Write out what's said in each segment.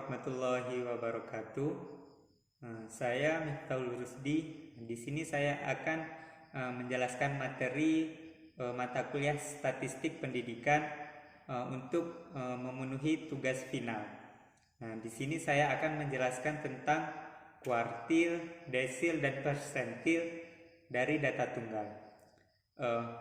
warahmatullahi wabarakatuh. Saya Miftahul Rusdi. Di sini saya akan menjelaskan materi mata kuliah statistik pendidikan untuk memenuhi tugas final. Nah, di sini saya akan menjelaskan tentang kuartil, desil, dan persentil dari data tunggal.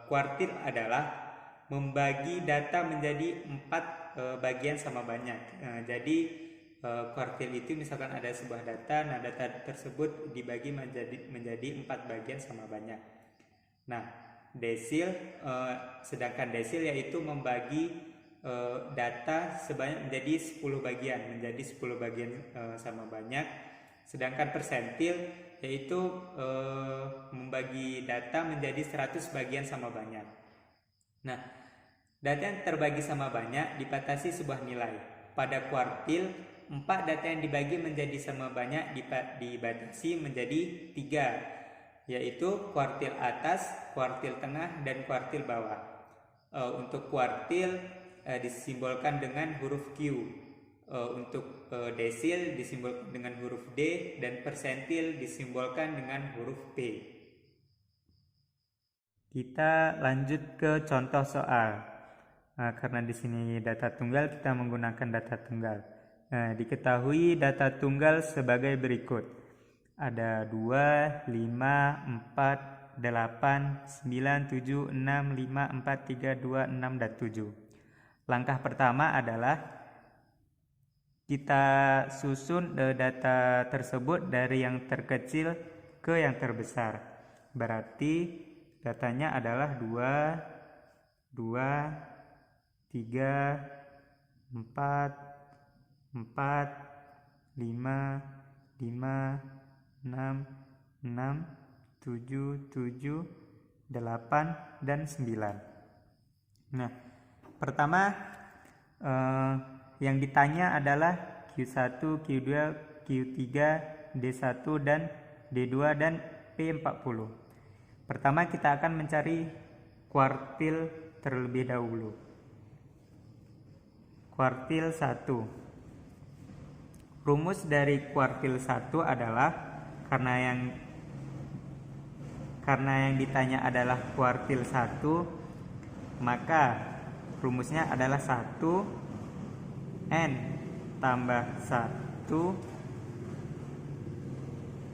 Kuartil adalah membagi data menjadi 4 bagian sama banyak. Jadi kuartil itu misalkan ada sebuah data, nah data tersebut dibagi menjadi 4 bagian sama banyak. Nah, desil, sedangkan desil yaitu membagi data sebanyak menjadi 10 bagian, sama banyak. Sedangkan persentil yaitu membagi data menjadi 100 bagian sama banyak. Nah, data yang terbagi sama banyak dibatasi sebuah nilai. Pada kuartil, 4 data yang dibagi menjadi sama banyak dibatasi menjadi 3, yaitu kuartil atas, kuartil tengah, dan kuartil bawah. Untuk kuartil disimbolkan dengan huruf Q. Untuk desil disimbolkan dengan huruf D, dan persentil disimbolkan dengan huruf P. Kita lanjut ke contoh soal. Karena di sini data tunggal, kita menggunakan data tunggal. Diketahui data tunggal sebagai berikut. Ada 2, 5, 4, 8, 9, 7, 6, 5, 4, 3, 2, 6, dan 7. Langkah pertama adalah kita susun data tersebut dari yang terkecil ke yang terbesar. Berarti datanya adalah 2, 3, 4, 5, 6, 7, 8, dan 9. Nah, pertama yang ditanya adalah Q1, Q2, Q3, D1, dan D2, dan P40. Pertama kita akan mencari kuartil terlebih dahulu. Kuartil 1. Rumus dari kuartil 1 adalah karena yang ditanya adalah kuartil 1, maka rumusnya adalah 1 N tambah 1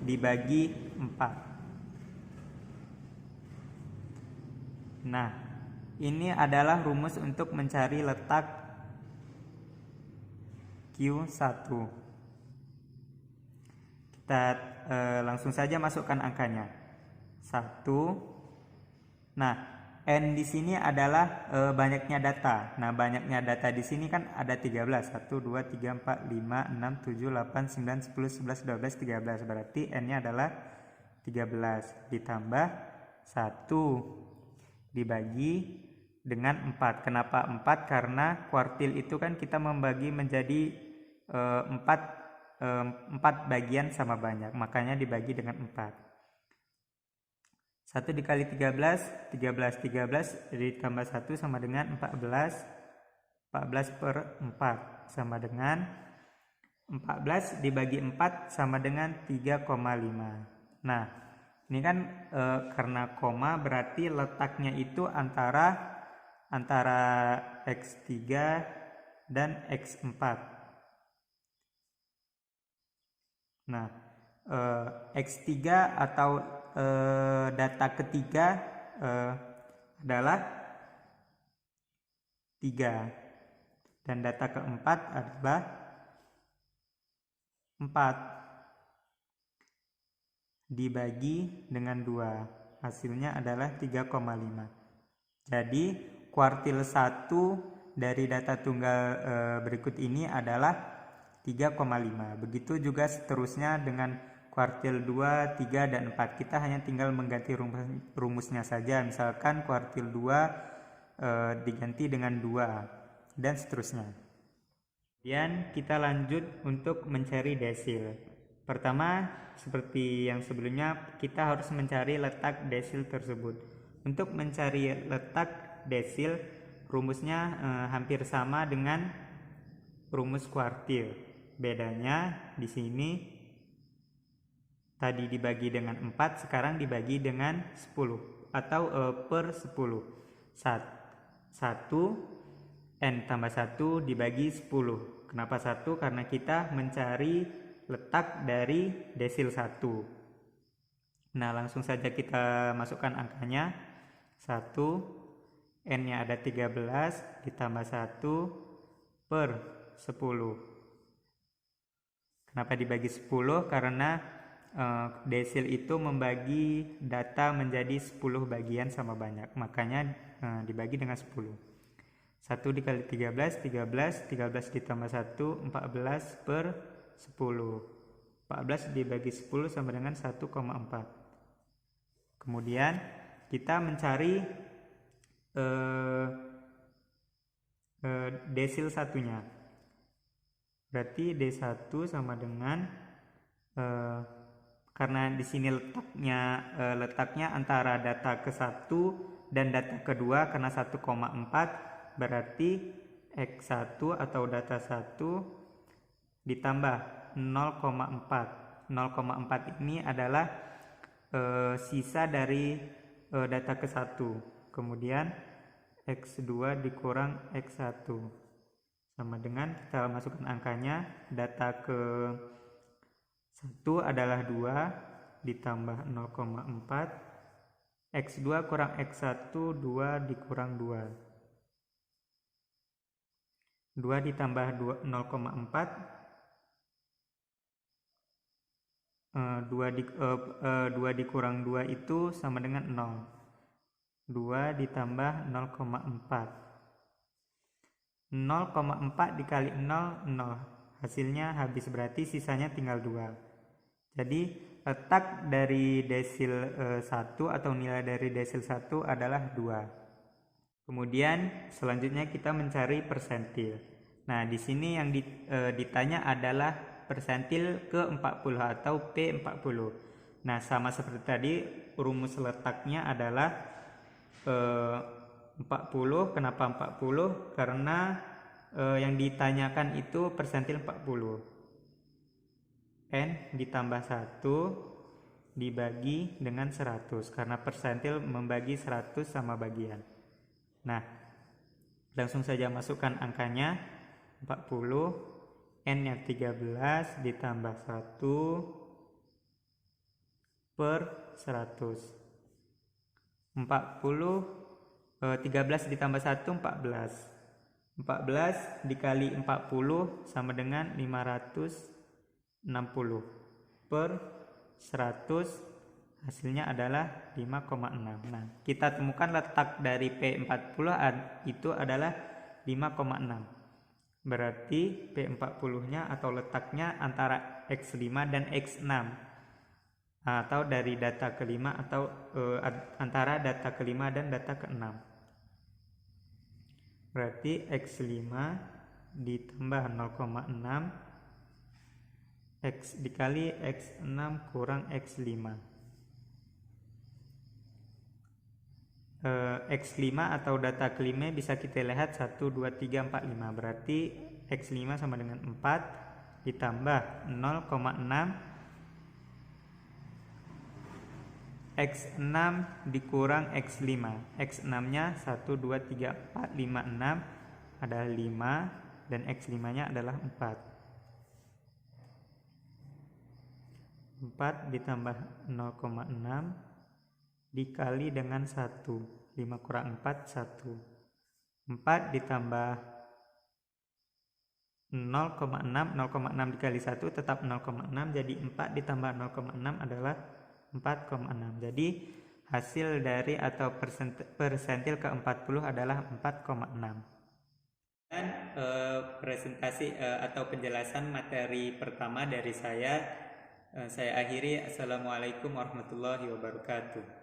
dibagi 4. Nah, ini adalah rumus untuk mencari letak Q1. Kita langsung saja masukkan angkanya. 1. Nah, N di sini adalah banyaknya data. Nah, banyaknya data di sini kan ada 13. 1, 2, 3, 4, 5, 6, 7, 8, 9, 10, 11, 12, 13. Berarti N-nya adalah 13. Ditambah 1 dibagi dengan 4. Kenapa 4? Karena kuartil itu kan kita membagi menjadi 4 bagian sama banyak, makanya dibagi dengan 4. 1 dikali 13 ditambah 1 sama dengan 14. 14 per 4 sama dengan 14 dibagi 4 sama dengan 3,5. Nah, ini kan karena koma berarti letaknya itu antara X3 dan X4. Nah, X3 atau data ketiga adalah 3, dan data keempat adalah 4 dibagi dengan 2, hasilnya adalah 3,5. Jadi kuartil 1 dari data tunggal berikut ini adalah 3,5. Begitu juga seterusnya dengan kuartil 2, 3, dan 4. Kita hanya tinggal mengganti rumusnya saja. Misalkan kuartil 2 diganti dengan 2, dan seterusnya. Kemudian kita lanjut untuk mencari desil. Pertama, seperti yang sebelumnya, kita harus mencari letak desil tersebut. Untuk mencari letak desil, rumusnya hampir sama dengan rumus kuartil. Bedanya di sini tadi dibagi dengan 4, sekarang dibagi dengan 10 atau per 10. 1 n tambah 1 dibagi 10. Kenapa 1? Karena kita mencari letak dari desil 1. Nah, langsung saja kita masukkan angkanya. 1, n-nya ada 13 ditambah 1 per 10. Kenapa dibagi 10? Karena desil itu membagi data menjadi 10 bagian sama banyak, makanya dibagi dengan 10. 1 dikali 13, 13 ditambah 1, 14 per 10. 14 dibagi 10 sama dengan 1,4. Kemudian kita mencari desil satunya. Berarti D1 sama dengan karena di sini letaknya antara data ke-1 dan data kedua, karena 1,4 berarti X1 atau data 1 ditambah 0,4. 0,4 ini adalah sisa dari data ke-1. Kemudian X2 dikurang X1 sama dengan, kita masukkan angkanya, data ke-1 adalah 2 ditambah 0,4, X2 kurang X1, 2 dikurang 2. 2 ditambah 0,4, 2 dikurang 2 itu sama dengan 0. 2 ditambah 0,4. 0,4 dikali 0, 0. Hasilnya habis, berarti sisanya tinggal 2. Jadi letak dari desil 1 atau nilai dari desil 1 adalah 2. Kemudian selanjutnya kita mencari persentil. Nah, di sini yang ditanya adalah persentil ke-40 atau P40. Nah, sama seperti tadi, rumus letaknya adalah 40. Kenapa 40? Karena yang ditanyakan itu persentil 40. N ditambah 1 dibagi dengan 100, karena persentil membagi 100 sama bagian. Nah, langsung saja masukkan angkanya. 40, N-nya 13 ditambah 1 per 100. 13 ditambah 1, 14. 14 dikali 40 sama dengan 560 per 100, hasilnya adalah 5,6. Nah, kita temukan letak dari P40 itu adalah 5,6. Berarti P40-nya atau letaknya antara X5 dan X6, atau dari data ke-5 atau antara data ke-5 dan data ke-6. Berarti X5 ditambah 0,6 X dikali X6 kurang X5. X5 atau data ke-5 bisa kita lihat 1, 2, 3, 4, 5. Berarti X5 sama dengan 4 ditambah 0,6 X6 dikurang X5. X6 nya 1, 2, 3, 4, 5, 6 adalah 5, dan X5 nya adalah 4. 4 ditambah 0,6 dikali dengan 1. 5 kurang 4, 1. 4 ditambah 0,6. 0,6 dikali 1 tetap 0,6. Jadi 4 ditambah 0,6 adalah 4,6. Jadi hasil dari atau persentil ke-40 adalah 4,6. Dan presentasi atau penjelasan materi pertama dari saya akhiri. Assalamualaikum warahmatullahi wabarakatuh.